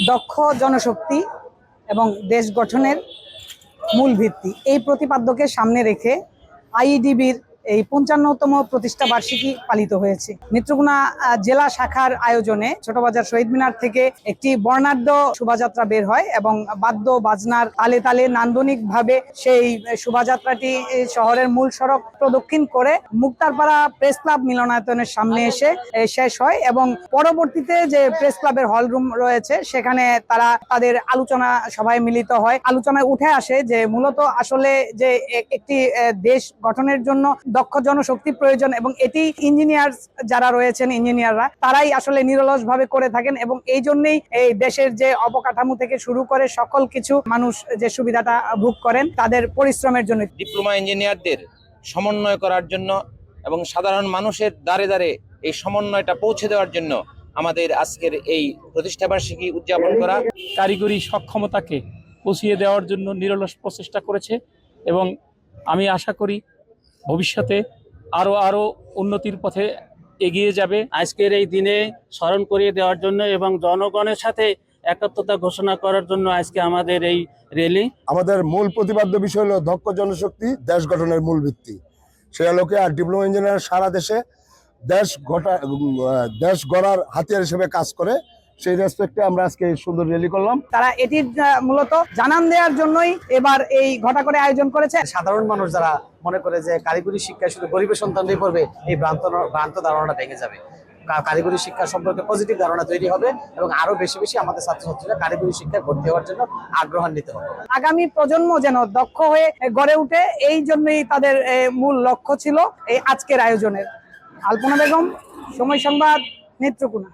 দক্ষ জনশক্তি এবং দেশ গঠনের মূল ভিত্তি এই প্রতিপাদ্যকে সামনে রেখে আইইডিবির এই ৫৫তম প্রতিষ্ঠা বার্ষিকী পালিত হয়েছে। নেত্রকোনা জেলা শাখার আয়োজনে ছোটবাজার শহীদ মিনার থেকে একটি বর্ণাঢ্য শোভাযাত্রা বের হয় এবং বাদ্য বাজনার তালে তালে নান্দনিকভাবে সেই শোভাযাত্রাটি শহরের মূল সড়ক প্রদক্ষিণ করে মুক্তারপাড়া প্রেস ক্লাব মিলনায়তনের সামনে এসে শেষ হয় এবং পরবর্তীতে যে প্রেস ক্লাবের হল রুম রয়েছে সেখানে তারা তাদের আলোচনা সভায় মিলিত হয়। আলোচনায় উঠে আসে যে মূলত আসলে যে একটি দেশ গঠনের জন্য দক্ষ জনশক্তি প্রয়োজন এবং এটি ইঞ্জিনিয়ার যারা রয়েছেন ইঞ্জিনিয়াররা তারাই আসলে নিরলসভাবে করে থাকেন এবং এই জন্যই এই দেশের যে অবকাঠামো থেকে শুরু করে সকল কিছু মানুষ যে সুবিধাটা ভোগ করেন তাদের পরিশ্রমের জন্য। ডিপ্লোমা ইঞ্জিনিয়ারদের সমন্বয় করার জন্য এবং সাধারণ মানুষের দ্বারে দ্বারে এই সমন্বয়টা পৌঁছে দেওয়ার জন্য আমাদের আজকের এই প্রতিষ্ঠাবার্ষিকী উদযাপন করা। কারিগরি সক্ষমতাকে পৌঁছিয়ে দেওয়ার জন্য নিরলস প্রচেষ্টা করেছে এবং আমি আশা করি ভবিষ্যতে আরো উন্নতির পথে এগিয়ে যাবে। আজকের এই দিনে স্মরণ করিয়ে দেওয়ার জন্য এবং জনগণের সাথে একাত্মতা ঘোষণা করার জন্য আজকে আমাদের এই র্যালি। আমাদের মূল প্রতিপাদ্য বিষয় হলো দক্ষ জনশক্তি দেশ গঠনের মূল ভিত্তি। সে আলোকে আর ডিপ্লোমা ইঞ্জিনিয়ার সারা দেশে দেশ গড়ার হাতিয়ার হিসেবে কাজ করে। সেই রেসপেক্টে আমরা আজকে সুন্দর র্যালি করলাম। তারা এটির মূলত জানান দেওয়ার জন্যই এবার এই ঘটা করে আয়োজন করেছে। সাধারণ মানুষ যারা মনে করে যে কারিগরি শিক্ষা শুধু গরিবের সন্তানরাই পড়বে, এই ভ্রান্ত ধারণাটা ভেঙে যাবে। কারিগরি শিক্ষা সম্পর্কে পজিটিভ ধারণা তৈরি হবে এবং আরো বেশি বেশি আমাদের ছাত্রছাত্রীরা কারিগরি শিক্ষায় ভর্তি হওয়ার জন্য আগ্রহান্বিত হবে। আগামী প্রজন্ম যেন দক্ষ হয়ে গড়ে উঠে, এই জন্যই তাদের মূল লক্ষ্য ছিল এই আজকের আয়োজনের। আলপনা বেগম, সময় সংবাদ, নেত্রকোনা।